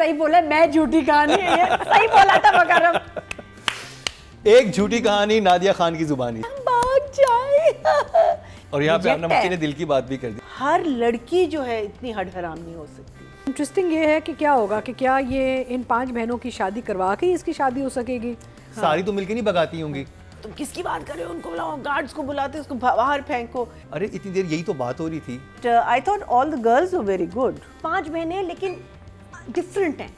सही बोला, मैं झूठी कहानी है ये, सही बोला था मुकर्रम। एक झूठी कहानी नादिया खान की जुबानी। भाग जाए। और यहाँ पे Reject आपने है। मुफ्ती ने दिल की बात भी कर दी। हर लड़की जो है इतनी हड हराम नहीं हो सकती। इंटरेस्टिंग ये है कि क्या होगा कि क्या ये इन 5 बहनों की शादी करवा के ही इसकी शादी हो सकेगी? सारी तो मिलके नहीं भगाती होंगी। तुम किसकी बात कर रहे हो? उनको बुलाओ, गार्ड्स को बुलाते, उसको बाहर फेंको। अरे इतनी देर यही तो बात हो रही थी। I thought all the girls were very good. 5 बहनें लेकिन डिफरेंट हैं।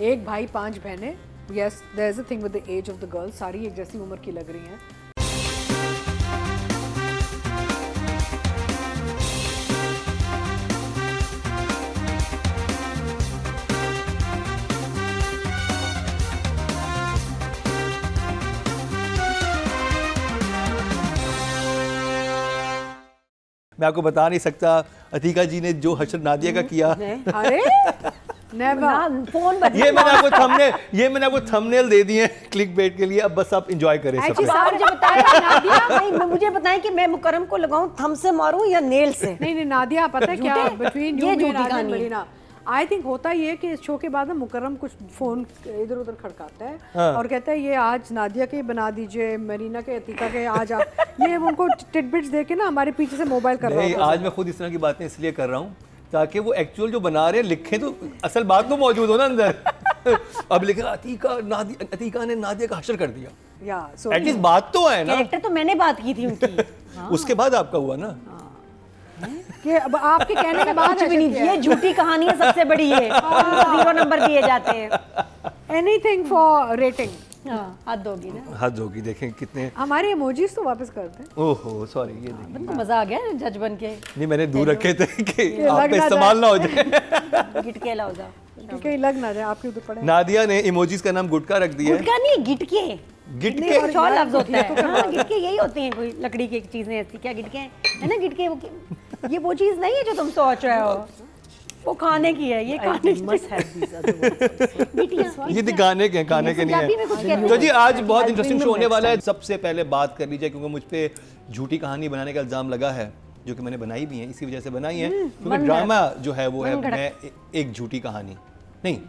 एक भाई 5 बहनें, yes there is a thing with the age of the girls, सारी एक जैसी उम्र की लग रही हैं। मैं आपको बता नहीं सकता अतीका जी ने जो हशर नादिया का किया। अरे नेवर। फोन बजा। ये मैंने आपको थंबनेल दे दिए हैं क्लिक बेट के लिए। अब बस आप एंजॉय करें सब। Actually, आप मुझे बताया नादिया, नहीं मुझे बताएं कि मैं मुकर्रम को लगाऊं थंब से मारूं या नेल से? नहीं नादिया, पता है क्या, झूठे? बिटवीन ये यू झूठी एंड आदम कहानी है। मरीना, आई थिंक होता ये कि इस शो के बाद ना मुकर्रम कुछ फोन इधर उधर खड़काता है हाँ। और कहता है ये आज नादिया के बना दीजिए, मरीना के, अतीका के, आज आप ये उनको टिडबिट्स दे के ना हमारे पीछे से मोबाइल कर रहा नहीं, होता है। आज मैं खुद इस तरह की बातें इसलिए कर रहा हूँ ताकि वो एक्चुअल जो बना रहे हैं लिखें तो असल बात तो मौजूद हो ना अंदर। अब लिखे अतीका ने नादिया का हशर कर दिया। या सो एटलीस्ट बात तो है ना। कैरेक्टर तो मैंने बात की थी उनकी। उसके बाद आपका हुआ ना। कि अब आपके कहने के बाद कुछ भी नहीं, ये झूठी कहानी है सबसे बड़ी। ये 0 नंबर दिए जाते हैं। Anything for rating. हाँ, हद होगी ना। हद होगी। देखें कितने। हमारे इमोजीज तो वापस करते हैं। ओहो सॉरी, ये देखिए। तुमको मजा आ गया जज बन के? नहीं, मैंने दूर रखे थे कि ये आप लग पे ना इस्तेमाल ना हो जाए। गिटके लाओ जाओ। कि कहीं लग ना जाए आपके ऊपर पड़े। नादिया ने इमोजीज का नाम गुटका रख दिया है। गुटका नहीं, गिटके। गिटके। कुछ और लफ्ज होता है। हाँ, गिटके यही होते हैं, कोई लकड़ी की चीजें ऐसी। क्या गिटके हैं? है ना गिटके? ये वो चीज नहीं है जो तुम सोच रहे हो, वो खाने की है। ये खाने की गिटियाँ। ये दिखाने के हैं, खाने के नहीं पंजाबी में कुछ कहते है। हैं। तो जी आज बहुत इंटरेस्टिंग शो होने वाला है। सबसे पहले बात कर लीजिए क्योंकि मुझ पे झूठी कहानी बनाने का इल्जाम लगा है, जो कि मैंने बनाई भी है, इसी वजह से बनाई है क्योंकि ड्रामा जो है वो है मैं एक झूठी कहानी नहीं,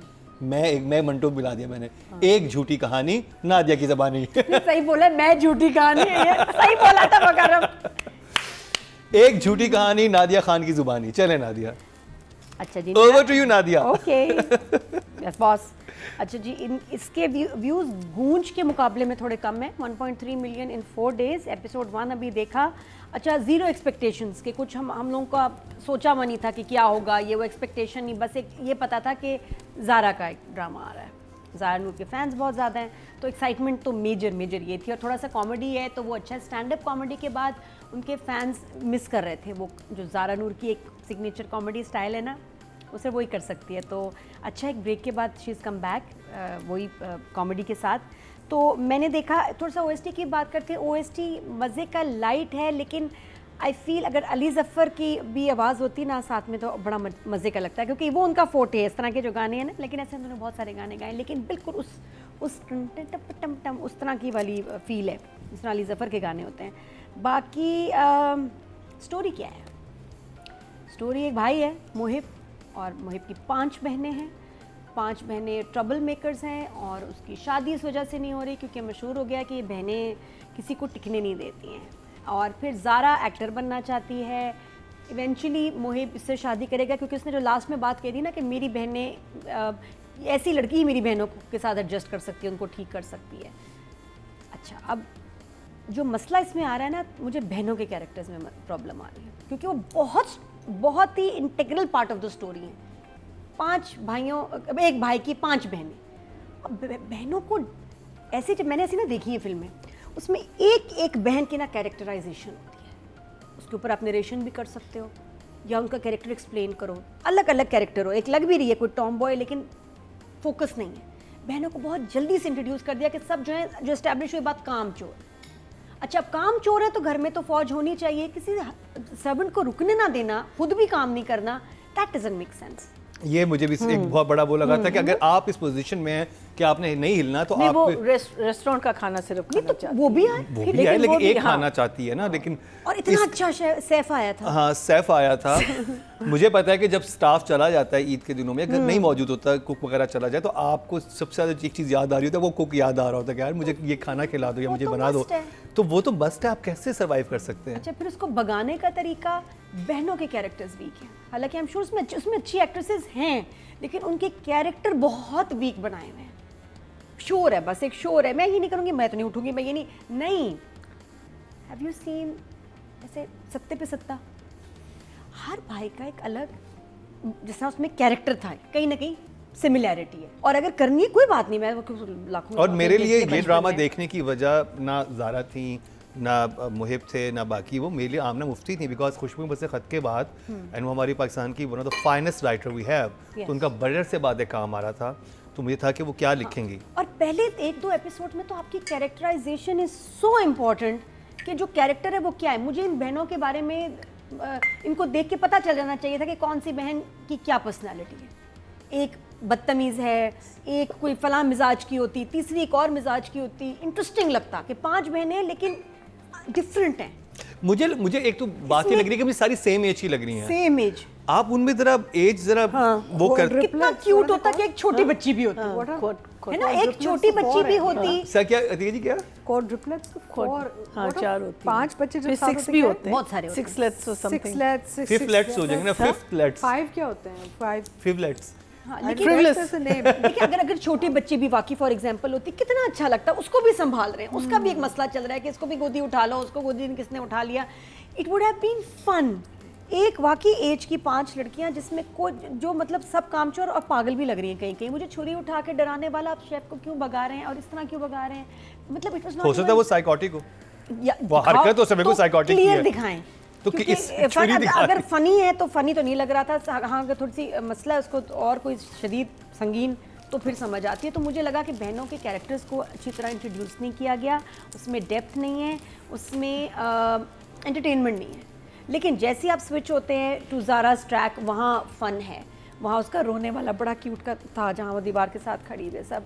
मैं मंटो मिला दिया मैंने। एक झूठी कहानी नादिया की ज़बानी। सही बोला, मैं झूठी कहानी है ये, सही बोला था मुकर्रम। एक झूठी कहानी नादिया खान की जुबानी। चले नादिया, अच्छा जी, over to you Nadia. Okay yes boss. अच्छा जी, इसके व्यूज गूंज के मुकाबले में थोड़े कम है। 1.3 मिलियन इन 4 डेज। एपिसोड 1 अभी देखा। अच्छा, 0 एक्सपेक्टेशंस के, कुछ हम लोगों का सोचा हुआ नहीं था कि क्या होगा, ये वो एक्सपेक्टेशन नहीं, बस एक ये पता था कि ज़ारा का एक ड्रामा आ रहा है। ज़ारा नूर के फैंस बहुत ज़्यादा हैं, तो एक्साइटमेंट तो मेजर ये थी। और थोड़ा सा कॉमेडी है तो वो अच्छा। स्टैंड अप कॉमेडी के बाद उनके फैंस मिस कर रहे थे वो जो ज़ारा नूर की एक सिग्नेचर कॉमेडी स्टाइल है ना, उसे वही कर सकती है। तो अच्छा, एक ब्रेक के बाद शी इज़ कम बैक वही कॉमेडी के साथ। तो मैंने देखा, थोड़ा सा OST की बात करते हैं। OST मज़े का लाइट है, लेकिन आई फील अगर अली ज़फ़र की भी आवाज़ होती ना साथ में तो बड़ा मज़े का लगता है, क्योंकि वो उनका फोर्टे है इस तरह के जो गाने हैं ना। लेकिन ऐसे उन्होंने बहुत सारे गाने गाए, लेकिन बिल्कुल उस टम उस तरह की वाली फील है जिस तरह अली ज़फ़र के गाने होते हैं। बाकी स्टोरी क्या है? स्टोरी, एक भाई है मोहिब, और मोहिब की 5 बहनें हैं। 5 बहनें ट्रबल मेकर्स हैं, और उसकी शादी इस वजह से नहीं हो रही क्योंकि मशहूर हो गया कि बहनें किसी को टिकने नहीं देती हैं। और फिर ज़ारा एक्टर बनना चाहती है। इवेंचुअली मोहिब इससे शादी करेगा क्योंकि उसने जो लास्ट में बात कही थी ना कि मेरी बहनें, ऐसी लड़की ही मेरी बहनों के साथ एडजस्ट कर सकती है, उनको ठीक कर सकती है। अच्छा, अब जो मसला इसमें आ रहा है ना, मुझे बहनों के कैरेक्टर्स में प्रॉब्लम आ रही है क्योंकि वो बहुत ही integral part of the story है। 5 भाइयों, एक भाई की 5 बहनें। अब बहनों को ऐसे, जब मैंने ऐसी ना देखी है फिल्में, उसमें एक बहन की ना कैरेक्टराइजेशन होती है, उसके ऊपर आप नरेशन भी कर सकते हो या उनका कैरेक्टर एक्सप्लेन करो। अलग अलग कैरेक्टर हो, एक लग भी रही है कोई टॉम बॉय, लेकिन फोकस नहीं है। बहनों को बहुत जल्दी से इंट्रोड्यूस कर दिया कि सब जो है, जो एस्टैब्लिश हुई बात, काम चोर। अच्छा, अब काम चोर है तो घर में तो फौज होनी चाहिए, किसी सर्वेंट को रुकने ना देना, खुद भी काम नहीं करना, दैट डजंट मेक सेंस। ये मुझे भी एक बहुत बड़ा वो लगा था कि अगर आप इस पोजीशन में हैं कि आपने नहीं हिलना तो नहीं, आप वो रेस्टोरेंट का खाना सिर्फ खाना चाहती वो भी आए वो भी है, लेकिन एक खाना चाहती है ना, लेकिन और इतना अच्छा सैफ आया था। हाँ सैफ आया था। मुझे पता है कि जब स्टाफ चला जाता है ईद के दिनों में, अगर नहीं मौजूद होता, कुक वगैरह चला जाए, तो आपको सबसे ज़्यादा एक चीज़ याद आ रही होती है, वो कुक याद आ रहा होता है कि यार मुझे ये खाना खिला दो या मुझे तो बना दो, must है। तो वो तो मस्ट है। आप कैसे सर्वाइव कर सकते हैं? अच्छा, फिर उसको भगाने का तरीका, बहनों के कैरेक्टर्स वीक हैं, हालांकि आई एम श्योर उसमें अच्छी एक्ट्रेसेस हैं, लेकिन उनके कैरेक्टर बहुत वीक बनाए हुए हैं। शोर है, बस एक शोर है। मैं ये नहीं करूँगी, मैं तो नहीं उठूंगी, मैं ये नहीं। हैव यू सीन ऐसे सत्ते पे सत्ता, हर भाई का एक अलग, जिस तरह उसमें कैरेक्टर था, कहीं ना कहीं सिमिलैरिटी है, और अगर करनी है कोई बात नहीं, मैं लाखों और मेरे लिए देखते ये बचपन ड्रामा में। देखने की वजह ना ज़ारा थी, ना मुहिब थे, ना बाकी, वो मेरे लिए आमना मुफ्ती थी, बिकॉज खुशबू बस खत के बाद एंड वो हमारी पाकिस्तान की one of the finest writer we have, तो उनका बजट से बाद एक काम आ रहा था, तो मुझे था कि वो क्या लिखेंगी। और पहले एक दो एपिसोड में तो आपकी कैरेक्टराइजेशन इज सो इम्पोर्टेंट कि जो कैरेक्टर है वो क्या है। मुझे इन बहनों के बारे में इनको देख के पता चल जाना चाहिए था कि कौन सी बहन की क्या पर्सनालिटी है। एक बदतमीज़ है, एक कोई फलां मिजाज की होती, तीसरी एक और मिजाज की होती। इंटरेस्टिंग लगता कि 5 बहनें लेकिन डिफरेंट हैं। मुझे एक तो बात ये लग रही है कि मुझे सारी सेम एज की लग रही हैं। सेम एज, आप उनमें जरा एज जरा वो कर, कितना क्यूट होता कि एक छोटी बच्ची भी होती है ना, एक छोटी बच्ची भी होती। सर क्या अतिया जी क्या quadruplets to 4 हाँ, 4 होती हैं। 5 बच्चे जो फिर साथ 6 होते भी क्या? होते हैं, बहुत सारे होते 6 लेट्स और 6 समथिंग। lets, फिफ्थ लेट्स हो जाएंगे ना, फिफ्थ लेट्स, 5 क्या होते हैं? 5 फिफ्थ लेट्स। हाँ, लेकिन Frivolous. that's a name. देखिए, अगर छोटी बच्ची भी वाकई फॉर एग्जांपल होती, कितना अच्छा लगता, उसको भी संभाल रहे हैं, उसका भी एक मसला चल रहा है कि इसको भी गोदी उठा लो, उसको गोदी में किसने उठा लिया। It would have been fun. एक वाकई एज की 5 लड़कियां जिसमें को जो मतलब सब कामचोर और पागल भी लग रही हैं कहीं कहीं। मुझे छुरी उठा के डराने वाला, आप शेफ को क्यों भगा रहे हैं और इस तरह क्यों भगा रहे हैं, मतलब इट वाज नॉट। हो सकता है वो साइकोटिक हो, वो हरकत तो सभी को psychotic की क्लियर है। दिखाएं तो क्योंकि इस छुरी दिखा अगर दी। फनी है तो फनी तो नहीं लग रहा था। हाँ, अगर थोड़ी सी मसला है उसको और कोई शदीद संगीन तो फिर समझ आती है। तो मुझे लगा कि बहनों के कैरेक्टर्स को अच्छी तरह इंट्रोड्यूस नहीं किया गया, उसमें डेप्थ नहीं है, उसमें एंटरटेनमेंट नहीं है। लेकिन जैसे आप स्विच होते हैं टू ज़ारा's ट्रैक, वहाँ फ़न है, वहाँ उसका रोने वाला बड़ा क्यूट का था, जहाँ वो दीवार के साथ खड़ी है सब।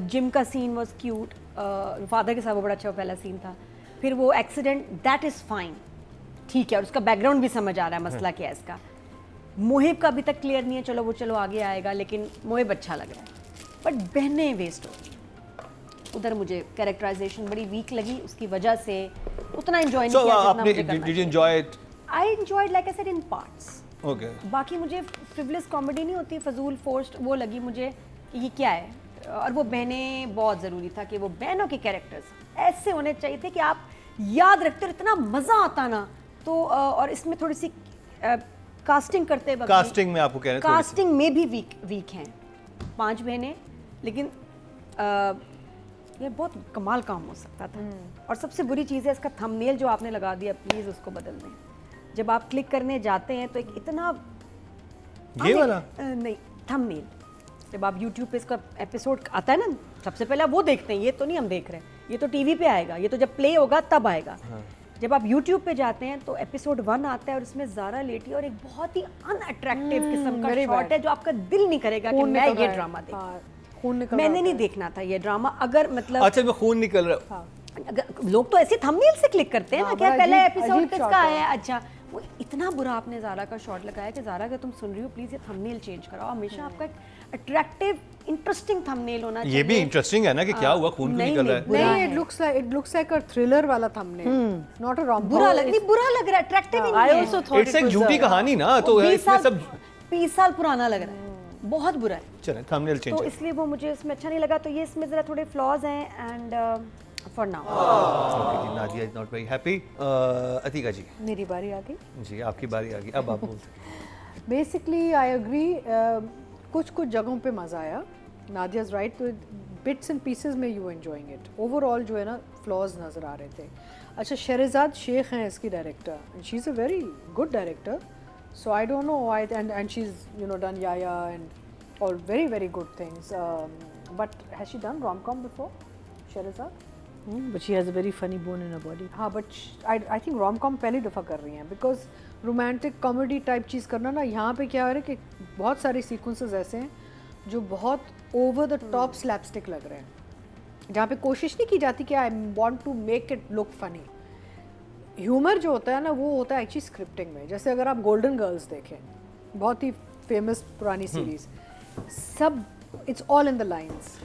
जिम का सीन वॉज क्यूट, फादर के साथ वो बड़ा अच्छा पहला सीन था। फिर वो एक्सीडेंट, दैट इज़ फाइन, ठीक है, और उसका बैकग्राउंड भी समझ आ रहा है मसला क्या है इसका। मुहिब का अभी तक क्लियर नहीं है, चलो आगे आएगा, लेकिन मुहिब अच्छा लग रहा है, बट बहनें वेस्ट हो रही। उधर मुझे कैरेक्टराइजेशन बड़ी वीक लगी, उसकी वजह से उतना एंजॉय नहीं So किया जितना आपने मुझे करना did you चाहिए। enjoy it? I enjoyed like I said in parts. Okay. बाकी मुझे फ्रिवलेस कॉमेडी नहीं होती, फजूल फोर्स्ड वो लगी मुझे कि ये क्या है। और वो बहनें, बहुत ज़रूरी था कि वो बहनों के कैरेक्टर्स ऐसे होने चाहिए थे कि आप याद रखते हो, इतना मज़ा आता ना। तो और इसमें थोड़ी सी कास्टिंग करते वक्त, कास्टिंग में आपको कह रहे हैं थोड़ी सी। कास्टिंग में भी वीक हैं 5 बहनें, लेकिन ये बहुत कमाल काम हो सकता था। और सबसे बुरी चीज़ है इसका थंबनेल जो आपने लगा दिया, प्लीज़ उसको बदल दें। जब आप क्लिक करने जाते हैं तो एक इतना ये वाला नहीं, थंबनेल जब आप YouTube पे इसका एपिसोड आता है ना, सबसे पहले आप वो देखते हैं, ये तो नहीं हम देख रहे हैं, ये तो टीवी पे आएगा, ये तो जब प्ले होगा तब आएगा। जब आप YouTube पे जाते हैं तो एपिसोड 1 आता है और इसमें ज़ारा लेटी और एक बहुत ही अनअट्रैक्टिव किस्म का शॉट है जो आपका दिल नहीं करेगा कि मैं ये ड्रामा देखूं। खून निकल मैंने नहीं देखना था ये ड्रामा, अगर मतलब अच्छा वो खून निकल रहा। अगर लोग तो ऐसे थंबनेल से क्लिक करते हैं ना, हाँ, क्या बड़ा पहला अजीब- एपिसोड अजीब किसका shot है। अच्छा, वो इतना बुरा आपने ज़ारा का शॉट लगाया कि ज़ारा अगर तुम सुन रही हो प्लीज़ ये थंबनेल चेंज कराओ। हमेशा आपका एक अट्रैक्टिव इंटरेस्टिंग थंबनेल होना चाहिए। ये भी इंटरेस्टिंग है ना कि क्या हुआ, खून क्यों नहीं, निकल रहा है। बुरा नहीं, है। it looks like a thriller वाला thumbnail, not a rom-com. बुरा लग रहा है, अट्रैक्टिव ही I नहीं also है। thought इट्स it एक was झूठी a- कहानी ना, तो 20 इसमें साल सब 20 साल पुराना लग रहा है, बहुत बुरा है। चलें थंबनेल चेंज तो इसलिए वो मुझे इसमें अच्छा नहीं लगा। तो ये इसमें ज़रा थोड़े फ्लॉज हैं एंड फॉर नाउ। ओके जी, Nadia is not very happy. Atiqa जी, मेरी बारी आ गई। जी आपकी बारी आ गई, अब आप बोल सकते हैं। बेसिकली आई एग्री, कुछ जगहों पे मज़ा आया, नादियाज राइट, तो बिट्स एंड पीसेस में यू एंजॉइंग इट। ओवरऑल जो है ना फ्लॉज नज़र आ रहे थे। अच्छा, शहरज़ाद शेख हैं इसकी director, and she is a very good director, so I don't know why, and she is done याया and all very good things, but has she done rom-com before, Sheharzad? But she has a very funny bone in her body. हाँ but I think rom com पहली दफ़ा कर रही हैं because romantic comedy type चीज़ करना ना, यहाँ पे क्या हो रहा है कि बहुत सारे सीक्वेंसेस ऐसे हैं जो बहुत ओवर द टॉप स्लैपस्टिक लग रहे हैं, जहाँ पे कोशिश नहीं की जाती कि I want to make it look funny. Humour जो होता है ना वो होता है एक्चुअली स्क्रिप्टिंग में। जैसे अगर आप गोल्डन गर्ल्स देखें, बहुत ही फेमस पुरानी सीरीज, सब it's all in the lines.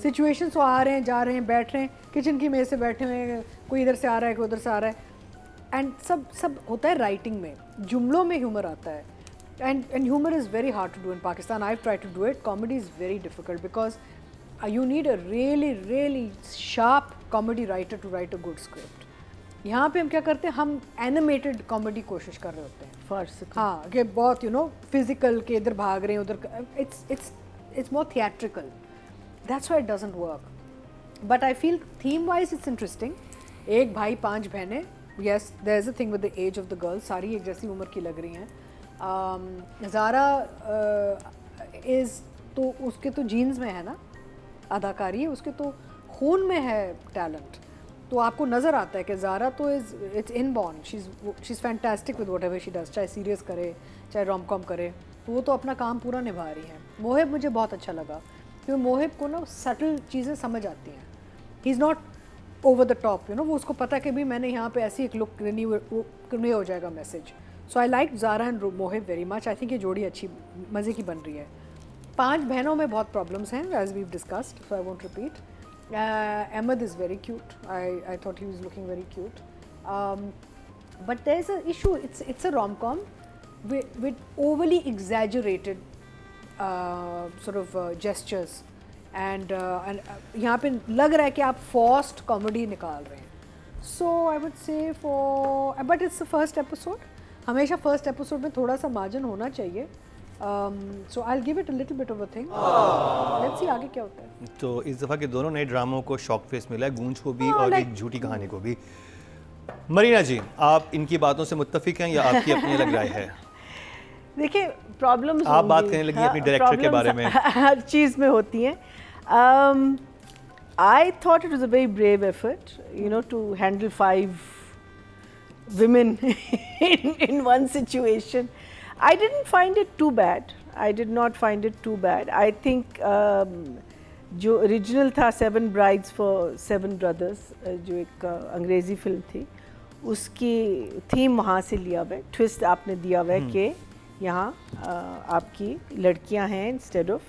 Situations वो आ रहे हैं, जा रहे हैं, बैठ रहे हैं, किचन की मेज से बैठे हुए हैं, कोई इधर से आ रहा है, कोई उधर से आ रहा है, एंड सब होता है राइटिंग में, जुमलों में ह्यूमर आता है। And humour is very hard to do in Pakistan. I try to do it. Comedy is very difficult because you need a really sharp comedy writer to write a good script. यहाँ पे हम क्या करते हैं, हम animated comedy कोशिश कर रहे होते हैं फर्स्ट हाँ कि बहुत फिजिकल के इधर भाग रहे हैं उधर, it's more theatrical. That's why it doesn't work. But I feel theme wise it's interesting. एक भाई 5 बहनें, yes there is a thing with the age of the girls, सारी एक जैसी उम्र की लग रही हैं। ज़ारा इज़ तो उसके तो जीन्स में है ना अदाकारी, उसके तो खून में है टैलेंट, तो आपको नज़र आता है कि ज़ारा तो it's inborn, she is fantastic with whatever she does, चाहे सीरियस करे चाहे रोम कॉम करे, तो वो तो अपना काम पूरा निभा रही हैं। मोहिब मुझे बहुत अच्छा लगा क्योंकि मोहिब को ना सटल चीज़ें समझ आती हैं, he is not over the top, वो उसको पता है कि भी मैंने यहाँ पे ऐसी एक लुक कन्वे हो जाएगा message. So I like Zara and Mohib very much. I think ये जोड़ी अच्छी मज़े की बन रही है। 5 बहनों में बहुत प्रॉब्लम्स हैं as we discussed, so I won't repeat. Ahmed is very cute, I thought he was looking very cute, but there is a issue, it's a rom com with overly exaggerated sort of gestures and यहाँ पे लग रहा है कि आप forced comedy निकाल रहे हैं। So I would say but it's the first episode, हमेशा first episode में थोड़ा सा margin होना चाहिए। So I'll give it a little bit of a thing. Let's see आगे क्या होता है। तो इस दफ़ा के दोनों नए ड्रामों को शॉक फेस मिला है, गूंज को भी और एक झूठी कहानी को भी। मरीना जी, आप इनकी बातों से मुत्तफिक हैं या आपकी अपनी अलग राय है? देखिए प्रॉब्लम्स आप बात करने लगी अपनी डायरेक्टर के बारे में। हर चीज़ में होती हैं। I thought it was a very brave effort to handle 5 women in one situation. I didn't find it too bad. I did not find it too bad. I think जो ओरिजिनल था 7 Brides for 7 Brothers, जो एक अंग्रेज़ी film थी, उसकी theme वहाँ से लिया हुआ है। ट्विस्ट आपने दिया हुआ है कि यहाँ आपकी लड़कियाँ हैं इंस्टेड ऑफ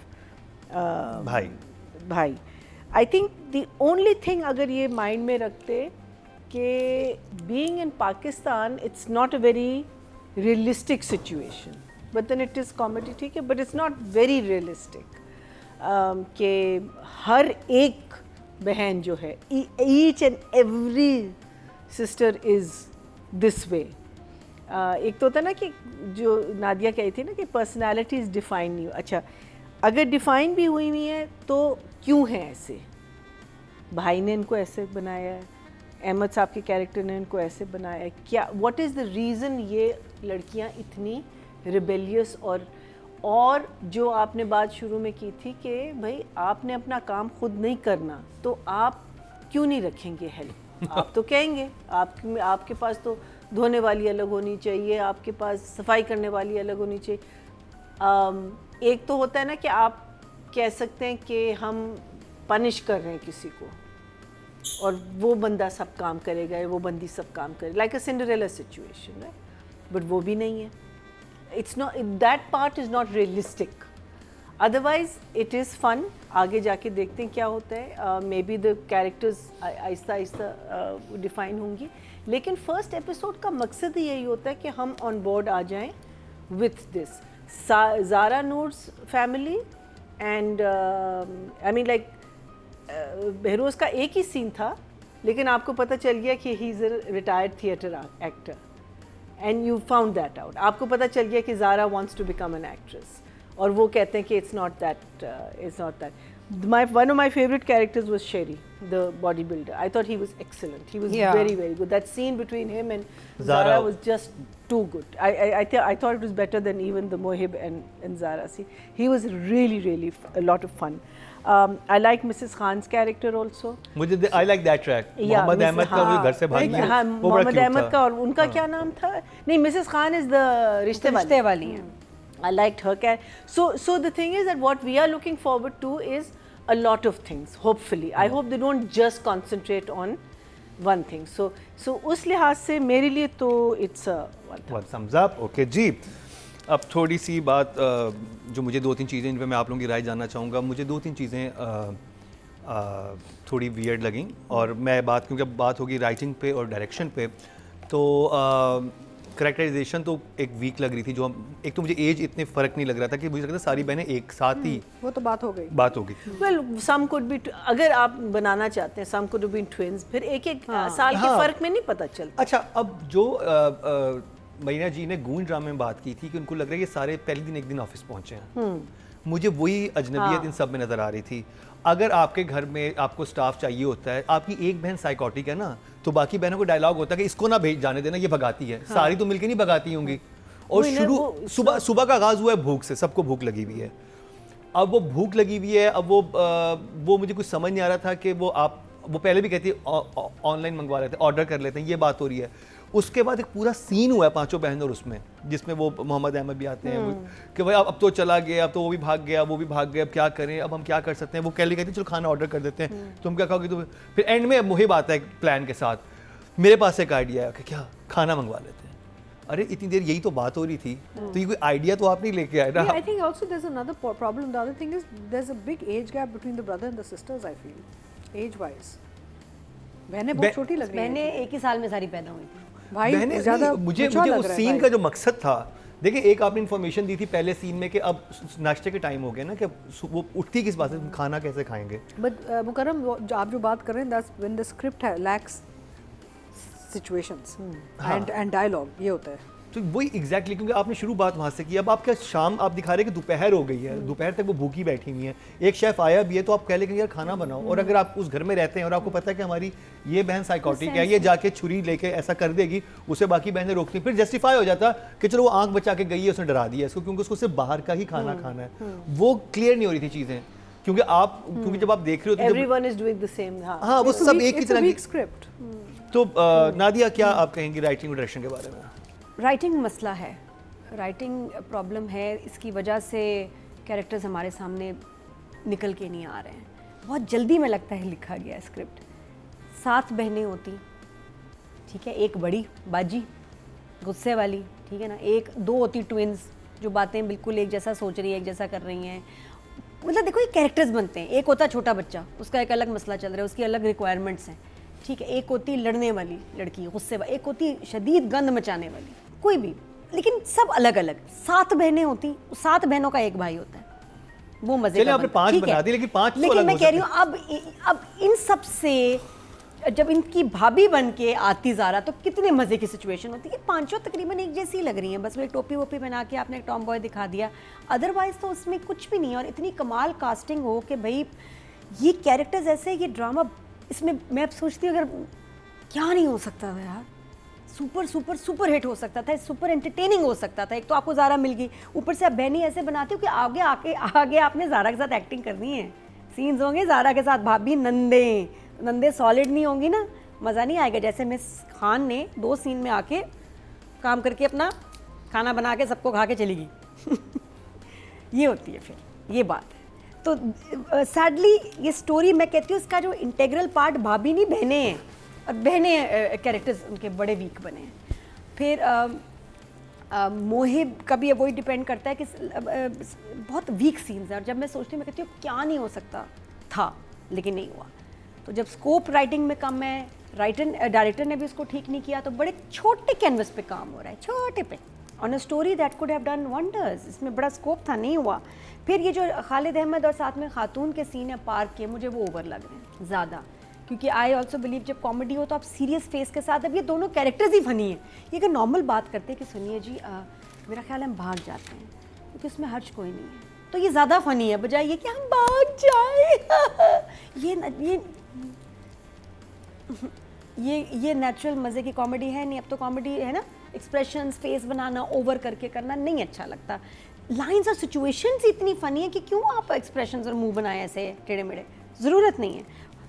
भाई। I think the only thing, अगर ये माइंड में रखते कि being in Pakistan it's not a very realistic situation, but then it is comedy, ठीक है, but it's not very realistic कि हर एक बहन जो है, each and every sister is this way. एक तो होता है ना कि जो नादिया कही थी ना कि पर्सनालिटीज़ डिफ़ाइन नहीं हो। अच्छा, अगर डिफ़ाइन भी हुई हैं तो क्यों हैं ऐसे? भाई ने इनको ऐसे बनाया है, अहमद साहब के कैरेक्टर ने इनको ऐसे बनाया है, क्या व्हाट इज़ द रीज़न ये लड़कियां इतनी रिबेलियस? और जो आपने बात शुरू में की थी कि भाई आपने अपना काम खुद नहीं करना तो आप क्यों नहीं रखेंगे हेल्प? आप तो कहेंगे आपके पास तो धोने वाली अलग होनी चाहिए, आपके पास सफाई करने वाली अलग होनी चाहिए। एक तो होता है ना कि आप कह सकते हैं कि हम पनिश कर रहे हैं किसी को और वो बंदा सब काम करेगा, वो बंदी सब काम करे, like a Cinderella situation, right? But वो भी नहीं है। It's not, that part is not realistic. Otherwise it is fun. आगे जाके देखते हैं क्या होता है। May be the characters Aahista Aahista define होंगी, लेकिन फर्स्ट एपिसोड का मकसद ही यही होता है कि हम ऑन बोर्ड आ जाएं with this Zara Noor's family and I mean like Behroz का एक ही सीन था, लेकिन आपको पता चल गया कि he is a retired theatre actor and you found that out. आपको पता चल गया कि Zara wants to become an actress, और वो कहते हैं कि it's not that. One of my favorite characters was Sherry, the bodybuilder. I thought he was excellent. He was Yeah. very, very good. That scene between him and Zara. Zara was just too good. I thought it was better than even the Mohib and Zara. See, he was really, really a lot of fun. I like Mrs. Khan's character also. मुझे I like that track. Yeah, Mohammad Mrs. Ahmad का वो घर से भागी है, हाँ, वो बड़ा मोहम्मद cute अहमद था। का, और उनका क्या नाम था? नहीं, मिसेस खान इज द रिश्ते रिश्ते वाली हैं। I liked her character. So the thing is that what we are looking forward to is a lot of things. Hopefully, I hope they don't just concentrate on one thing. So उस लिहाज से मेरे लिए तो it's a One thumbs up. Okay जी। अब थोड़ी सी बात जो मुझे 2-3 चीज़ें जिन पे मैं आप लोगों की राय जानना चाहूँगा। मुझे 2-3 चीज़ें थोड़ी वियर्ड लगीं, और मैं बात, क्योंकि अब बात होगी राइटिंग पे और डायरेक्शन पे, तो करैक्टराइजेशन तो एक वीक लग रही थी। जो हम, एक तो मुझे एज इतने फ़र्क नहीं लग रहा था कि मुझे लगता सारी बहनें एक साथ ही वो तो बात हो गई। बात होगी। well, some could be, अगर आप बनाना चाहते हैं, some could have been twins, फिर एक साल के फर्क में नहीं पता चलता। अच्छा, अब जो मरीना जी ने गूंज ड्रामे में बात की थी कि उनको लग रहा है कि सारे पहले दिन एक दिन ऑफिस पहुंचे हैं, मुझे वही अजनबियत इन सब में नज़र आ रही थी। अगर आपके घर में आपको स्टाफ चाहिए होता है, आपकी एक बहन साइकोटिक है ना, तो बाकी बहनों को डायलॉग होता है कि इसको ना भेज जाने देना, ये भगाती है। सारी तो मिलके नहीं भगाती होंगी। और वही ना, शुरू सुबह का आगाज़ हुआ है भूख से, सबको भूख लगी हुई है। अब वो भूख लगी हुई है, अब वो मुझे कुछ समझ नहीं आ रहा था कि वो पहले भी कहती है ऑनलाइन मंगवा लेते हैं, ऑर्डर कर लेते हैं, ये बात हो रही है। उसके बाद एक पूरा सीन हुआ है पांचों बहनों और उसमें, जिसमें वो मोहम्मद अहमद भी आते हैं कि भाई अब तो चला गया, अब तो वो भी भाग गया, वो भी भाग गया, अब क्या करें, अब हम क्या कर सकते हैं। वो कहती चलो खाना ऑर्डर कर देते हैं, तुम क्या खाओगे? तो फिर एंड में मुहिब आता है प्लान के साथ, मेरे पास एक आइडिया है कि क्या खाना मंगवा लेते हैं। अरे इतनी देर यही तो बात हो रही थी, तो ये कोई आइडिया तो आप नहीं लेके आए ना। I think also there's another problem. The other thing is there's a big age gap between the brother and the sisters. I feel, age-wise, बहनें बहुत छोटी लग रही हैं। मैंने एक ही साल में सारी पैदा हुई थी। भाई बहनें ज़्यादा नहीं, मुझे mature लग उस रहा है सीन भाई। का जो मकसद था, देखिए एक आपने इन्फॉर्मेशन दी थी पहले सीन में कि अब नाश्ते के टाइम हो गए ना, कि वो उठती किस बात से, खाना कैसे खाएंगे। But मुकरम, आप जो बात कर रहे हैं, that's when the script lacks situations and dialogue, ये होता है। तो वही एग्जैक्टली, क्योंकि आपने शुरू बात वहाँ से की। अब आप क्या शाम आप दिखा रहे हैं कि दोपहर हो गई है, दोपहर तक वो भूखी बैठी हुई है, एक शेफ आया भी है, तो आप कह लेंगे यार खाना बनाओ। और अगर आप उस घर में रहते हैं और आपको पता है कि हमारी ये बहन साइकोटिक है, ये जाके छुरी लेके ऐसा कर देगी, उसे बाकी बहनें रोकती, फिर जस्टिफाई हो जाता कि चलो वो आंख बचा के गई है, उसने डरा दिया इसको, क्योंकि उसको सिर्फ बाहर का ही खाना खाना है। वो क्लियर नहीं हो रही थी चीज़ें, क्योंकि जब आप देख रहे हो Everyone is doing the same. हाँ, वो सब एक ही It's a तरह weak की। script. तो नादिया, क्या आप कहेंगी राइटिंग और डायरेक्शन के बारे में? राइटिंग मसला है, राइटिंग प्रॉब्लम है। इसकी वजह से कैरेक्टर्स हमारे सामने निकल के नहीं आ रहे हैं। बहुत जल्दी में लगता है लिखा गया स्क्रिप्ट। 7 बहनें होती, ठीक है, एक बड़ी बाजी गुस्से वाली, ठीक है ना, 2 होती ट्विंस जो बातें बिल्कुल एक जैसा सोच रही है, एक जैसा कर रही हैं। मतलब देखो, ये कैरेक्टर्स बनते हैं। एक होता छोटा बच्चा, उसका एक अलग मसला चल रहा है, उसकी अलग रिक्वायरमेंट्स हैं, ठीक है। एक होती लड़ने वाली लड़की, गुस्से वाली, एक होती शदीद गंद मचाने वाली, कोई भी, लेकिन सब अलग अलग। 7 बहनें होती, 7 बहनों का एक भाई होता है, वो मजे चलिए का आपने बनता है, 5 ठीक है। बना दी, लेकिन 5 तो लेकिन अलग मैं हो कह रही सकते हूँ अब इन सब से जब इनकी भाभी बन के आती ज़ारा, तो कितने मज़े की सिचुएशन होती है। पांचों तकरीबन एक जैसी लग रही हैं, बस वो एक टोपी वोपी बना के आपने एक टॉम बॉय दिखा दिया, अदरवाइज़ तो उसमें कुछ भी नहीं है। और इतनी कमाल कास्टिंग हो कि भाई ये कैरेक्टर्स ऐसे, ये ड्रामा, इसमें मैं अब सोचती हूँ अगर क्या नहीं हो सकता था यार, सुपर सुपर सुपर हिट हो सकता था, सुपर एंटरटेनिंग हो सकता था। एक तो आपको ज़ारा मिल गई, ऊपर से आप बहनी ऐसे बनाती हो कि आगे आपने ज़ारा के साथ एक्टिंग करनी है, सीन्स होंगे ज़ारा के साथ, भाभी नंदे सॉलिड नहीं होंगी ना, मज़ा नहीं आएगा। जैसे मिस खान ने 2 सीन में आके काम करके अपना खाना बना के सबको खा के चली गई ये होती है फिर, ये बात है। तो सैडली ये स्टोरी, मैं कहती हूँ इसका जो इंटेग्रल पार्ट भाभी नहीं, बहनें हैं, और बहनें कैरेक्टर्स उनके बड़े वीक बने हैं। फिर मोहिब का भी वही डिपेंड करता है कि बहुत वीक सीन्स हैं, और जब मैं सोचती हूँ, मैं कहती हूँ क्या नहीं हो सकता था, लेकिन नहीं हुआ। तो जब स्कोप राइटिंग में कम है, डायरेक्टर ने भी उसको ठीक नहीं किया, तो बड़े छोटे कैनवस पे काम हो रहा है, छोटे पे, on a story that could have done wonders. इसमें बड़ा स्कोप था, नहीं हुआ। फिर ये जो खालिद अहमद और साथ में खातून के सीन है पार्क के, मुझे वो ओवर लग रहे हैं ज़्यादा, क्योंकि आई ऑल्सो बिलीव जब कॉमेडी हो तो आप सीरियस फेस के साथ, अब ये दोनों कैरेक्टर्स ही फनी हैं। ये अगर नॉर्मल बात करते हैं कि सुनिए जी मेरा ख्याल है हम भाग जाते हैं, क्योंकि उसमें हर्ज कोई नहीं है, तो ये ज़्यादा फनी है बजाय ये कि हम भाग जाए। ये नेचुरल मज़े की कॉमेडी है नहीं। अब तो कॉमेडी है ना, एक्सप्रेशंस, फेस बनाना, ओवर करके करना नहीं अच्छा लगता। लाइंस और सिचुएशंस इतनी फनी है कि क्यों आप एक्सप्रेशंस और मुंह बनाए ऐसे टेढ़े मेढ़े, ज़रूरत नहीं है।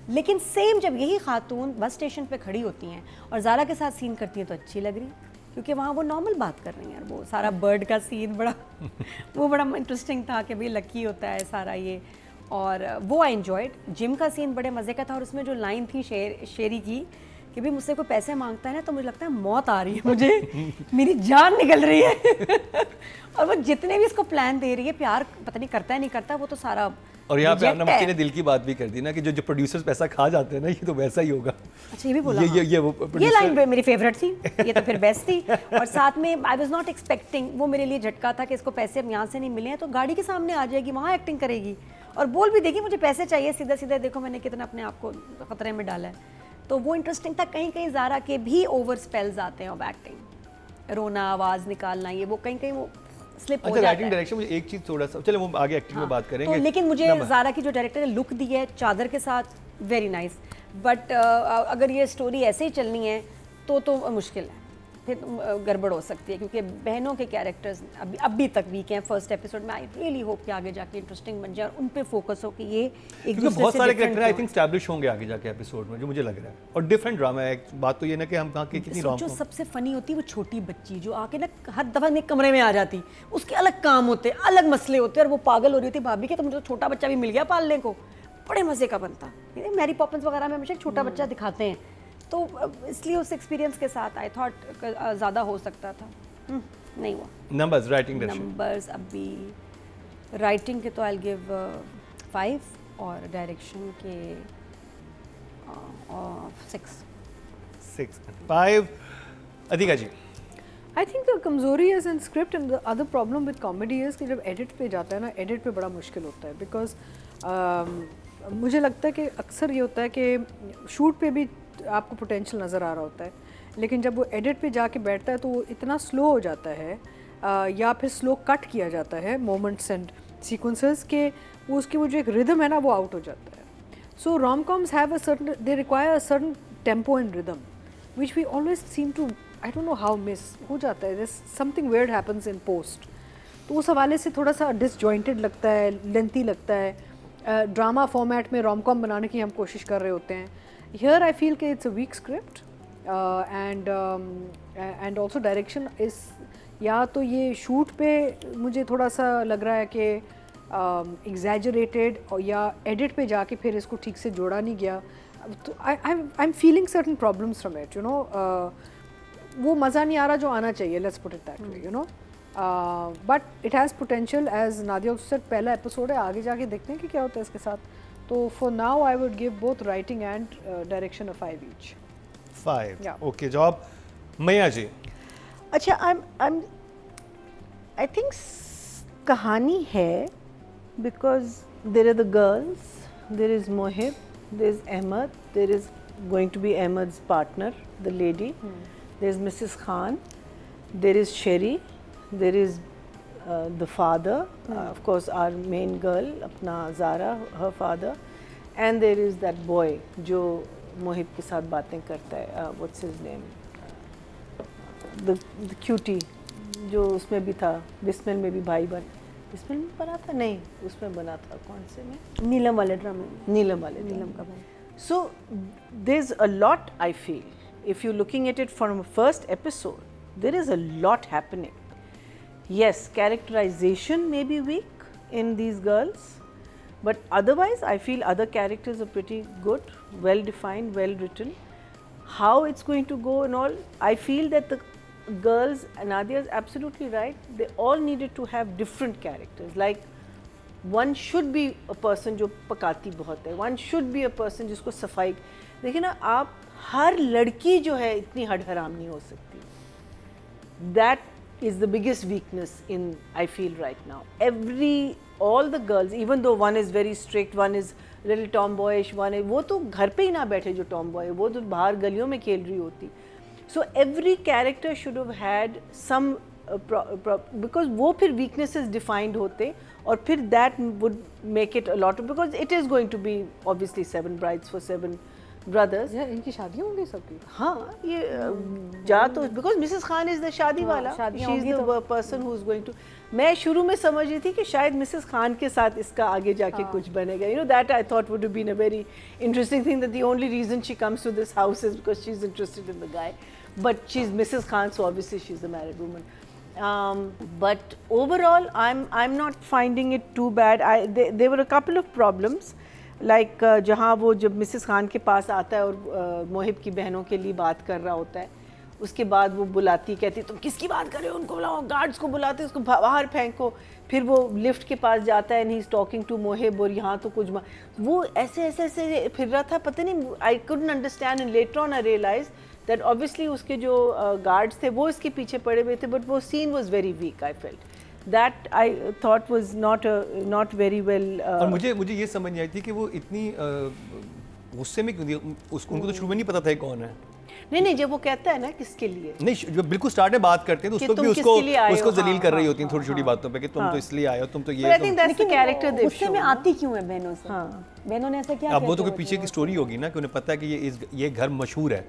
लेकिन सेम जब यही खातून बस स्टेशन पे खड़ी होती हैं और ज़ारा के साथ सीन करती हैं तो अच्छी लग रही है, क्योंकि वहाँ वो नॉर्मल बात कर रही हैं। वो सारा बर्ड का सीन बड़ा वो बड़ा इंटरेस्टिंग था कि भाई लकी होता है सारा ये, और वो आई एन्जॉयड। जिम का सीन बड़े मज़े का था, और उसमें जो लाइन थी शेरी की कि भाई मुझसे कोई पैसे मांगता है ना तो मुझे लगता है मौत आ रही है मुझे, मेरी जान निकल रही है। और वो जितने भी इसको प्लान दे रही है, प्यार पता नहीं करता है नहीं करता, वो तो सारा। और यहाँ पे आपने मुफ्ती ने दिल की बात भी कर दी ना कि जो प्रोड्यूसर्स पैसा खा जाते हैं ना, ये तो वैसा ही होगा। अच्छा ये भी बोला। ये लाइन मेरी फेवरेट थी, ये तो फिर बेस्ट थी। और साथ में आई वाज नॉट एक्सपेक्टिंग, वो मेरे लिए झटका था कि इसको पैसे अब यहाँ से नहीं मिले हैं तो गाड़ी के सामने आ जाएगी, वहाँ एक्टिंग करेगी और बोल भी देगी मुझे पैसे चाहिए, सीधा सीधा देखो मैंने कितना अपने आप को खतरे में डाला है। तो वो इंटरेस्टिंग था। कहीं कहीं ज़ारा के भी ओवर स्पेल्स आते हैं ऑफ एक्टिंग, रोना, आवाज़ निकालना, ये वो कहीं कहीं वो स्लिप हो जाता है। राइटिंग डायरेक्शन, मुझे एक चीज़ थोड़ा सा, चलो वो आगे एक्टिंग में बात करेंगे। तो लेकिन मुझे ज़ारा की जो डायरेक्टर ने लुक दी है चादर के साथ, वेरी नाइस। बट अगर ये स्टोरी ऐसे ही चलनी है तो मुश्किल है, फिर गड़बड़ हो सकती है, क्योंकि बहनों के कैरेक्टर्स अभी तक वीक हैं। फर्स्ट एपिसोड में आई रियली होप कि आगे जाके इंटरेस्टिंग बन जाए और उन पे फोकस हो कि ये एक दूसरे से बहुत सारे character I different think establish होंगे आगे जाके एपिसोड में, जो मुझे लग रहा है। और डिफरेंट ड्रामा है। एक बात तो ये ना कि हम कहाँ की कितनी जो सबसे फनी होती है वो छोटी बच्ची जो आके ना हर दफा एक कमरे में आ जाती, उसके अलग काम होते, अलग मसले होते, और वो पागल हो रही होती भाभी के, तो मुझे तो छोटा बच्चा भी मिल गया पालने को, बड़े मजे का बनता। मैरी पॉपिंस वगैरह में हमेशा छोटा बच्चा दिखाते हैं, तो इसलिए उस एक्सपीरियंस के साथ आई थॉट ज़्यादा हो सकता था, नहीं हुआ। नंबर्स, राइटिंग डायरेक्शन, नंबर्स अभी राइटिंग के तो आई गिव 5 और डायरेक्शन के 6 5। अधिका जी, आई थिंक द कमज़ोरी is in script and the other problem with comedy is कि जब एडिट पे जाता है ना, एडिट पे बड़ा मुश्किल होता है। बिकॉज मुझे लगता है कि अक्सर ये होता है कि शूट पे भी आपको पोटेंशियल नज़र आ रहा होता है, लेकिन जब वो एडिट पे जाके बैठता है तो वो इतना स्लो हो जाता है या फिर स्लो कट किया जाता है मोमेंट्स एंड सीक्वेंसेस के वो उसकी वो जो एक रिदम है ना वो आउट हो जाता है। So rom coms have a certain, they require a certain tempo and rhythm which we always seem to, I don't know how miss हो जाता है। This something weird happens in post, तो उस हवाले से थोड़ा सा डिसजॉइंटेड लगता है, लेंथी लगता है। ड्रामा फॉर्मेट में रोम कॉम बनाने की हम कोशिश कर रहे होते हैं। Here I feel कि it's a weak script and also direction is, या तो ये शूट पे मुझे थोड़ा सा लग रहा है कि exaggerated, और या एडिट पे जाके फिर इसको ठीक से जोड़ा नहीं गया। तो I'm feeling certain problems from it, you know, वो मज़ा नहीं आ रहा जो आना चाहिए, let's put it that way, you know. But it has potential, as Nadia said, पहला एपिसोड है, आगे जाके देखते हैं कि क्या होता है इसके साथ। So for now, I would give both writing and direction a 5 each. 5. Yeah. Okay, job मैया जी। अच्छा, I think कहानी है because there are the girls, there is Mohib, there is Ahmed, there is going to be Ahmed's partner, the lady, there is Mrs. Khan, there is Sherry, there is the father, of course our main girl, अपना Zara, her father, and there is that boy जो मोहिब के साथ बातें करता है, what's his name, the cutie जो उसमें भी था, बिस्मिल में भी भाई बिस्मिल में बना था, नहीं उसमें बना था, कौन से में, नीलम वाले ड्रामे, नीलम का भाई। So there's a lot, I feel, if you're looking at it from a first episode, there is a lot happening. Yes, characterization may be weak in these girls, but otherwise I feel other characters are pretty good, well defined, well written. How it's going to go and all, I feel that the girls, Nadia is absolutely right, they all needed to have different characters. Like one should be a person जो पकाती बहुत है, one should be a person जिसको सफाई, देखिए ना आप, हर लड़की जो है इतनी हड़हराम नहीं हो सकती। That is the biggest weakness in, I feel right now. All the girls, even though one is very strict, one is little tomboyish, one is, वो तो घर पे ही ना बैठे जो tomboy है, वो तो बाहर गलियों में खेल रही होती। So every character should have had some because वो फिर वीकनेसेस डिफाइंड होते और फिर that would make it a lot, because it is going to be obviously 7 brides for 7 brothers. इनकी शादियाँ होंगी सबकी। हाँ, ये जा तो because Mrs Khan is the शादी वाला, शादियाँ she is the person who is going to. मैं शुरू में समझ रही थी कि शायद मिसेस खान के साथ इसका आगे जाके कुछ बनेगा, you know that I thought would have been a very interesting thing, that the only reason she comes to this house is because she is interested in the guy, but she is Mrs Khan, so obviously she is the married woman. But overall, I'm not finding it too bad. There were a couple of problems, like जहाँ वो जब Mrs Khan के पास आता है और मोहिब की बहनों के लिए बात कर रहा होता है, उसके बाद वो बुलाती, कहती तुम किसकी बात कर रहे हो, उनको बुलाओ, गार्ड्स को बुलाते, उसको बाहर फेंको. फिर वो लिफ्ट के पास जाता है and he is talking to Mohib, और यहाँ तो कुछ वो ऐसे फिर रहा था, पता नहीं, I couldn't understand. And later on I realise that obviously उसके जो guards थे वो इसके पीछे पड़े हुए थे, but वो scene was very weak. I felt that I thought was not very well. और मुझे ये समझ नहीं आई थी कि वो इतनी गुस्से में क्यों थी. उनको तो शुरू में नहीं पता था ये कौन है. नहीं, जब वो कहता है ना किसके लिए, नहीं, जब बिल्कुल स्टार्ट में बात करते हैं तो उस वक्त भी उसको जलील कर रही होती हैं छोटी छोटी बातों पे कि तुम तो इसलिए आए हो, तुम तो ये. I think that's the character they गुस्से में आती क्यों है बहनों से? बहनों ने ऐसा क्या? अब वो तो कोई पीछे की स्टोरी होगी ना कि उन्हें पता है कि ये घर मशहूर है.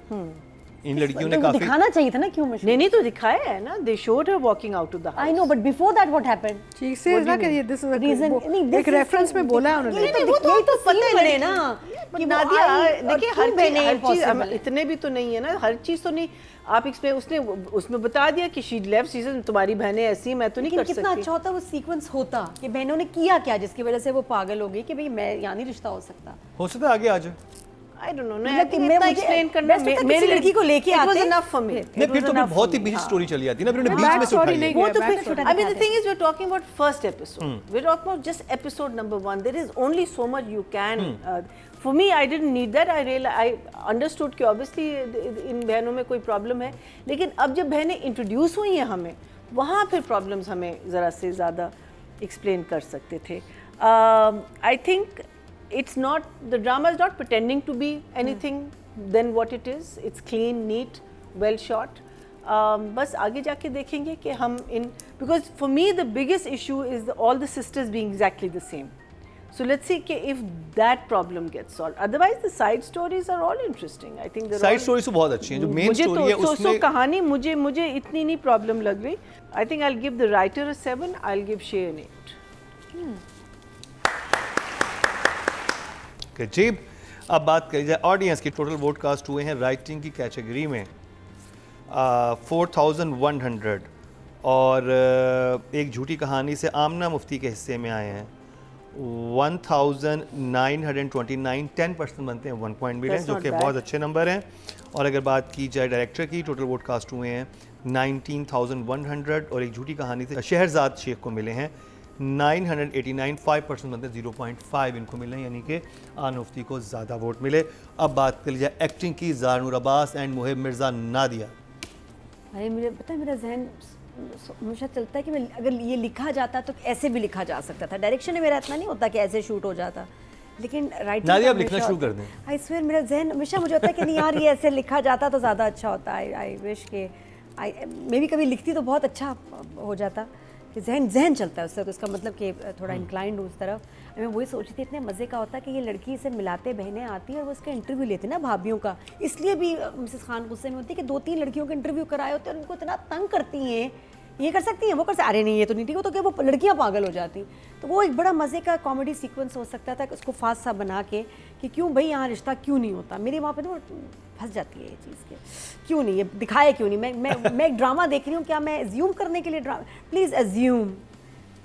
इन लड़कियों ने काफी दिखाना चाहिए था ना क्यों मशहूर. नहीं तो दिखाया है ना, they showed her walking out of the house. I know, but before that what happened? ठीक से ना कि this is a Reason, एक रेफरेंस में बोला है उन्होंने. यही तो पता है ना कि नादिया, देखिए हर चीज इतने भी तो नहीं है ना, हर चीज तो नहीं आप उसमें बता दिया कि शी लेफ्ट सीजन, तुम्हारी बहनें ऐसी, मैं तो नहीं कर सकती. कितना अच्छा होता वो सीक्वेंस होता कि बहनों ने किया क्या जिसकी वजह से वो पागल हो गई कि भाई मैं यहाँ नहीं रिश्ता हो सकता आगे आ जाए. I don't know. I think इतना explain करना मेरी लड़की को लेके आते. It was enough for me. नहीं, फिर तो बहुत ही बिजी स्टोरी चली जाती है ना, फिर उन्हें बीच में से उठाई है. वो तो फिर छोटा. I mean the thing is we're talking about first episode. We're talking about just episode number 1. There is only so much you can. For me, I didn't need that. I understood कि obviously इन बहनों में कोई problem है, लेकिन अब जब बहनें introduce हुई हैं हमें, वहाँ फिर प्रॉब्लम्स हमें ज़रा से ज़्यादा एक्सप्लेन कर सकते थे. I think it's not, the drama is not pretending to be anything than what it is. It's clean, neat, well shot. बस आगे जाके देखेंगे कि हम because for me the biggest issue is all the sisters being exactly the same. So let's see if that problem gets solved. Otherwise the side stories are all interesting. I think side stories तो बहुत अच्छी हैं. जो main story है उसमें कहानी मुझे इतनी नहीं problem लग रही. I think I'll give the writer a 7. I'll give Shay an 8. जी, अब बात करी जाए ऑडियंस की. टोटल वोट कास्ट हुए हैं राइटिंग की कैटेगरी में 4100, और एक झूठी कहानी से आमना मुफ्ती के हिस्से में आए हैं 1929. 10% बनते हैं, 1 पॉइंट मिले, जो कि बहुत अच्छे नंबर हैं. और अगर बात की जाए डायरेक्टर की, टोटल वोट कास्ट हुए हैं 19,100, और एक झूठी कहानी से शहरजाद शेख को मिले हैं 989. 5% बनते हैं, 0.5 इनको मिले हैं, यानी कि आन मुफ्ती को ज़्यादा वोट मिले. अब बात कर लीजिए एक्टिंग की. ज़ाहरा नूर अब्बास एंड मोहिब मिर्ज़ा नादिया. अरे मुझे पता है, मेरा जहन हमेशा चलता है कि मैं अगर ये लिखा जाता तो ऐसे भी लिखा जा सकता था. डायरेक्शन में मेरा इतना नहीं होता कि ऐसे शूट हो जाता, लेकिन राइटिंग नादिया अब लिखना शुरू कर दें. आई स्वेयर मेरा जहन हमेशा मुझे होता है कि नहीं यार ये ऐसे लिखा जाता तो ज़्यादा अच्छा होता. आई विश के मैं भी कभी लिखती तो बहुत अच्छा हो जाता कि जहन चलता है उससे, तो इसका मतलब कि थोड़ा इंक्लाइंड हूँ उस तरफ. मैं वही सोची थी इतने मज़े का होता कि ये लड़की से मिलाते बहनें आती और वो उसका इंटरव्यू लेती ना भाभियों का. इसलिए भी मिसेस खान गुस्से में होती है कि 2-3 लड़कियों के इंटरव्यू कराए होते हैं और उनको इतना तंग करती हैं, ये कर सकती हैं वो कर सकती, अरे नहीं ये तो नहीं ठीक हो, तो क्या वो लड़कियां पागल हो जाती. तो वो एक बड़ा मज़े का कॉमेडी सीक्वेंस हो सकता था उसको फास्ट सा बना के कि क्यों भाई यहाँ रिश्ता क्यों नहीं होता. मेरी वहाँ पे तो फंस जाती है ये चीज़ के क्यों नहीं, ये दिखाया क्यों नहीं. मैं एक ड्रामा देख रही हूँ, क्या मैं एज्यूम करने के लिए ड्रामा, प्लीज़ एज्यूम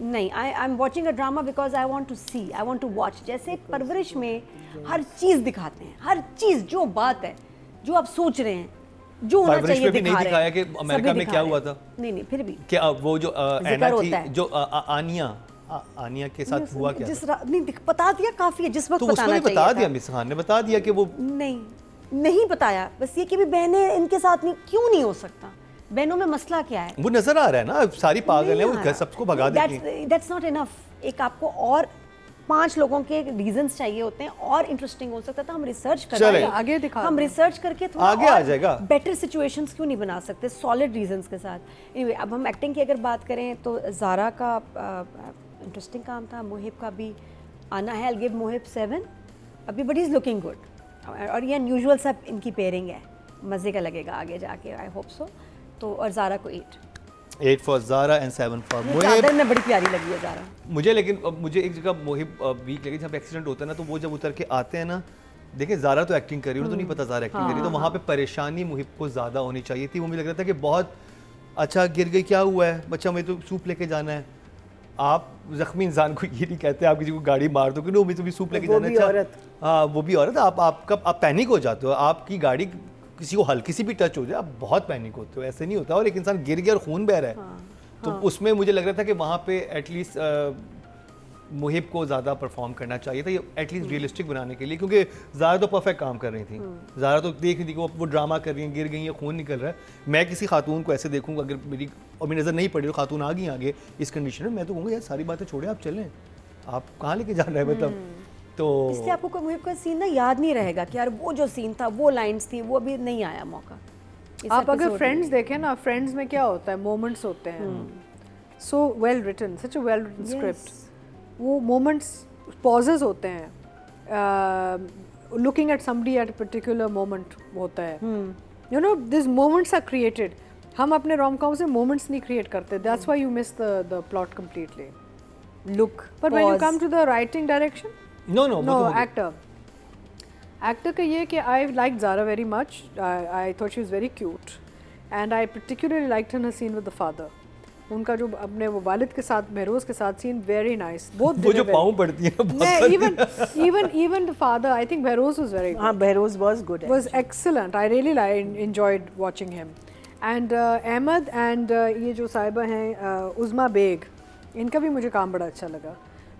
नहीं. I am watching a drama because I want to see, I want to watch. जैसे परवरिश में हर चीज़ दिखाते हैं, हर चीज़ जो बात है जो आप सोच रहे हैं जो होना चाहिए भी नहीं दिखाया कि अमेरिका में क्या हुआ था. नहीं फिर भी क्या वो जो एना थी, जो आनिया के साथ हुआ क्या जिस नहीं बता दिया काफी है. जिस वक्त तो बताना चाहिए बता दिया, मिस खान ने बता दिया कि वो नहीं बताया. बस ये कि भी बहनें इनके साथ नहीं, क्यों नहीं हो सकता. बहनों में मसला क्या है वो नजर आ रहा है ना, सारी पागल है, वो सबको भगा देती हैं. That's not enough. एक आपको और 5 लोगों के रीजंस चाहिए होते हैं और इंटरेस्टिंग हो सकता था। हम रिसर्च चलें। करें, आगे दिखा हम दें। रिसर्च करके थोड़ा आगे आ जाएगा। बेटर सिचुएशंस क्यों नहीं बना सकते सॉलिड रीजंस के साथ। Anyway, अब हम एक्टिंग की अगर बात करें तो ज़ारा का इंटरेस्टिंग काम था, मोहिब का भी आना है। आई गिव मोहिब 7 अभी, बट इज़ लुकिंग गुड और ये अनयूजुअल सा इनकी पेयरिंग है, मज़े का लगेगा आगे जाके, आई होप सो। तो और ज़ारा को 8 फॉर ज़ारा एंड 7 फॉर ये मोहिब। चादर में बड़ी प्यारी लगी है ज़ारा। मुझे लेकिन मुझे एक जगह मोहिब वीक लगी, जब एक्सीडेंट होता है ना तो वो जब उतर के आते हैं ना, देखिए ज़ारा तो एक्टिंग कर रही है, उन्हें तो नहीं पता ज़ारा एक्टिंग कर रही है, तो वहाँ पे परेशानी मोहिब को ज़्यादा होनी चाहिए थी। वो मुझे लग रहा था कि बहुत अच्छा गिर गई, क्या हुआ है बच्चा, मुझे तो सूप लेके जाना है। आप जख्मी इंसान को ये नहीं कहते आप किसी को गाड़ी मार दो कि नो मुझे तो भी सूप लेके जाना है। अच्छा हाँ, वो भी औरत, आप पैनिक हो जाते हो, आपकी गाड़ी किसी को हल्की सी भी टच हो जाए आप बहुत पैनिक होते हो, ऐसे नहीं होता। और एक इंसान गिर गया और खून बह रहा है, तो उसमें मुझे लग रहा था कि वहाँ पे एटलीस्ट मुहिब को ज़्यादा परफॉर्म करना चाहिए था, ये एटलीस्ट रियलिस्टिक बनाने के लिए, क्योंकि ज़ारा तो परफेक्ट काम कर रही थी। ज़ारा तो देख रही थी कि वो ड्रामा कर रही हैं, गिर गई हैं, खून निकल रहा है। मैं किसी खातून को ऐसे देखूंगा, अगर मेरी नज़र नहीं पड़ी, तो खातून आ गई आगे इस कंडीशन में, मैं तो कहूँगा यार सारी बातें छोड़े, आप चलें, आप कहाँ लेके जा रहे हैं, मतलब तो इसलिए आपको कोई मुहिब का सीन ना याद नहीं रहेगा कि यार वो जो सीन था, वो लाइंस थी, वो अभी नहीं आया मौका। इस आप अगर episode फ्रेंड्स में। देखें ना, फ्रेंड्स में क्या होता है, मोमेंट्स होते हैं, so well written, such a well written script. वो मोमेंट्स, पॉजेज होते हैं, looking at somebody at a particular moment होता है, you know this moments are created. हम अपने रोम-कॉम से मोमेंट्स नहीं क्रिएट करते, that's why you miss the plot completely. Look but when you come to the writing direction, no no actor का ये कि I liked Zara very much. I thought she was very cute, and I particularly liked her scene with the father. उनका जो अपने वो वालिद के साथ, महरोज के साथ सीन, very nice. Both वो जो पाँव पड़ती है ना, बहुत even the father, I think Behrouz was very good. हाँ, Behrouz was good. Was excellent. I really enjoyed watching him. And Ahmed and ये जो साहिबा हैं उज़मा बेग, इनका भी मुझे काम बड़ा अच्छा लगा।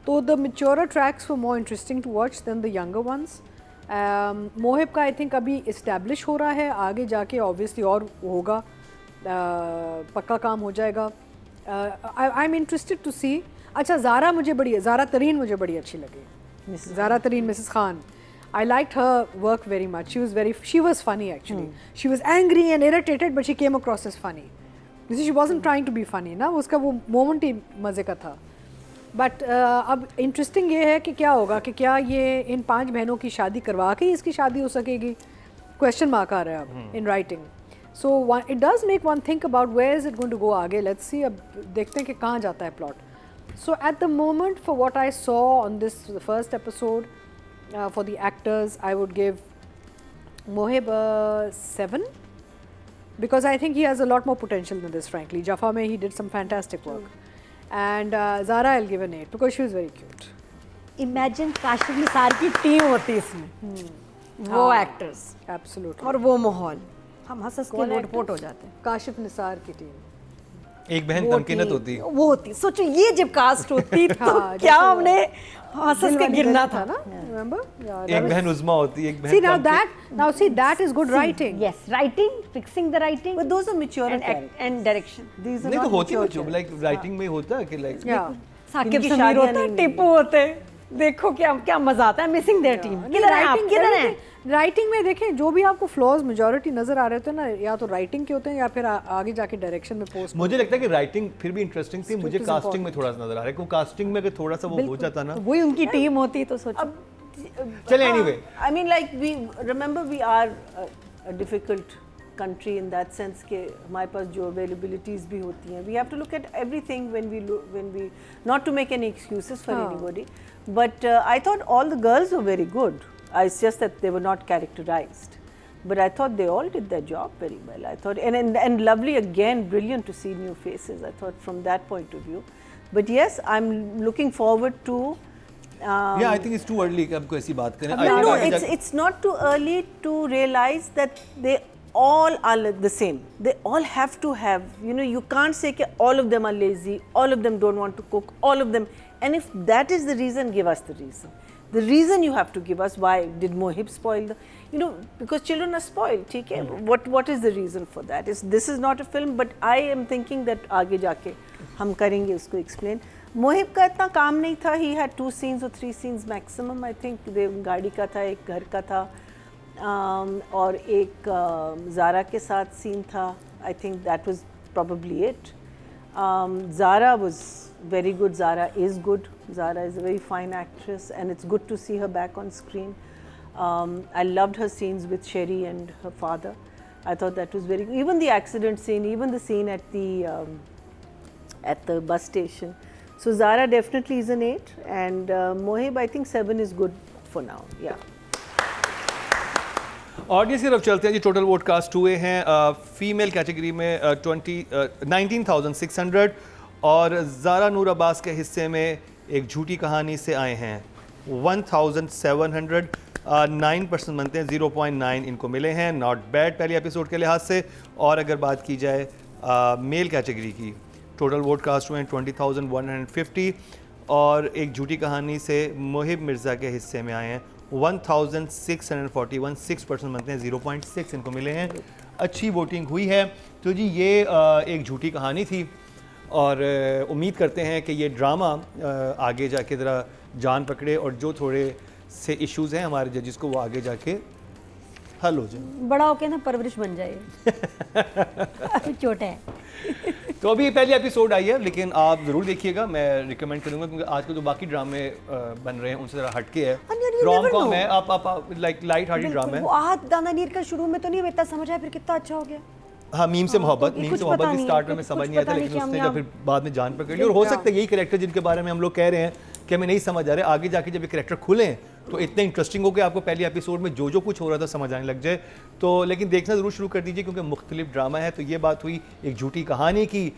तो the maturer tracks were more interesting to watch than the younger ones. Mohib का I think अभी establish हो रहा है, आगे जाके obviously और होगा, पक्का काम हो जाएगा। I'm interested to see. अच्छा, ज़ारा तरीन मुझे बड़ी अच्छी लगी, ज़ारा तरीन, Mrs Khan. I liked her work very much. She was funny actually. She was angry and irritated, but she came across as funny. You see, she wasn't trying to be funny, ना, उसका वो moment ही मज़े का था. But अब interesting ये है कि क्या होगा, कि क्या ये इन 5 बहनों की शादी करवा के इसकी शादी हो सकेगी, क्वेश्चन मार्क आ रहा है अब in writing. So it does make one think about where is it going to go आगे. लेट्स सी, अब देखते हैं कि कहाँ जाता है plot. So at the moment, for what I saw on this first episode, for the actors, I would give Mohib 7, because I think he has a lot more potential than this, frankly. Jaffa mein he did some fantastic work. And Zara I'll give an 8 because she was very cute. Imagine Kashif Nisar की team होती इसमें, वो actors Absolutely. और वो माहौल, हम हंस के लोटपोट हो जाते हैं. काशिफ निसार की टीम. एक बहन तमकीनत होती, वो होती. सोचो ये जब कास्ट होती तो हाँ, क्या जैसे हमने हंस के गिरना था ना. Remember? Yeah, एक बहन उज़मा होती, एक बहन See that is good writing. Yes, writing, fixing the writing, But those are mature and direction. These are नहीं तो not होती mature है जो लाइक राइटिंग में होता है कि लाइक Yeah. साकिब इनकी समीर शादियां होता है, नहीं टिप्पू होते हैं. देखो क्या मजा आता है. Missing their team. किधर है आप, किधर है? राइटिंग में देखें, जो भी आपको फ्लॉज मेजॉरिटी नजर आ रहे थे ना, या तो राइटिंग के होते हैं या फिर आगे जाके डायरेक्शन में पोस्ट. मुझे लगता है कि राइटिंग फिर भी इंटरेस्टिंग थी, मुझे कास्टिंग में थोड़ा सा नजर आ रहा है, क्योंकि कास्टिंग में अगर थोड़ा सा वो हो जाता ना. वही उनकी टीम होती तो सोचो. चले anyway, I mean, like, we remember we are a difficult country in that sense कि हमारे पास जो availabilities भी होती हैं. We have to look at everything when we not to make any excuses for anybody. But I thought all the girls were very good. It's just that they were not characterized. But I thought they all did their job very well. I thought, and lovely again, brilliant to see new faces. I thought from that point of view. But yes, I'm looking forward to. yeah, I think it's too early कि आपको ऐसी बात करें. No, it's not too early to realize that they all are the same. They all have to have, you can't say that all of them are lazy, all of them don't want to cook, all of them. And if that is the reason, give us the reason. The reason you have to give us, why did Mohib spoil because children are spoiled, okay? What is the reason for that? This is not a film, but I am thinking that आगे जाके हम करेंगे उसको explain. Mohib का इतना काम नहीं था, he had 2 scenes or 3 scenes maximum, I think गाड़ी का था, एक घर का था, और एक ज़ारा के साथ सीन था, I think that was probably it. Zara was very good. Zara is good. Zara is a very fine actress, and it's good to see her back on screen. I loved her scenes with Sherry and her father. I thought that was very good. Even the accident scene, even the scene at the bus station. So Zara definitely is an 8, and Mohib, I think 7 is good for now. Yeah. Audience की तरफ चलते हैं जी. Total vote cast हुए हैं female category में 19,600 और ज़ारा नूर अब्बास के हिस्से में एक झूठी कहानी से आए हैं 1,700. 9% बनते हैं, 0.9 इनको मिले हैं. नॉट बैड पहले एपिसोड के लिहाज से. और अगर बात की जाए मेल कैटेगरी की, टोटल वोट कास्ट हुए हैं 20,150 और एक झूठी कहानी से मोहिब मिर्ज़ा के हिस्से में आए हैं 1,641. 6% बनते हैं, 0.6 इनको मिले हैं. अच्छी वोटिंग हुई है. तो जी ये एक झूठी कहानी थी और उम्मीद करते हैं कि ये ड्रामा आगे जाके ज़रा जान पकड़े और जो थोड़े से इश्यूज़ हैं हमारे जजिस को वो आगे जाके हल हो जाए. बड़ा होके ना परवरिश बन जाए. अभी छोटा है. तो अभी पहली एपिसोड आई है, लेकिन आप ज़रूर देखिएगा. मैं रिकमेंड करूँगा क्योंकि आजकल जो बाकी ड्रामे बन रहे हैं उनसे ज़रा हटके है. रॉम कॉम है, आप लाइक लाइट हार्टेड ड्रामा है. वो आहत दानानीर का शुरू में तो नहीं इतना समझ आया, फिर कितना अच्छा हो गया. हाँ, मीम से मोहब्बत, तो मीम कुछ से मोहब्बत पता भी नहीं, स्टार्ट में कुछ समझ नहीं पता आता, नहीं लेकिन कि उसने हम जब फिर बाद में जान पकड़ ली. और हो सकता है यही कैरेक्टर जिनके बारे में हम लोग कह रहे हैं कि हमें नहीं समझ आ रहे, आगे जाके जब ये कैरेक्टर खुले तो इतने इंटरेस्टिंग हो कि आपको पहली एपिसोड में जो जो कुछ हो रहा था समझ आने लग जाए. तो लेकिन देखना ज़रूर शुरू कर दीजिए क्योंकि मुख्तलिफ ड्रामा है. तो ये बात हुई एक झूठी कहानी की.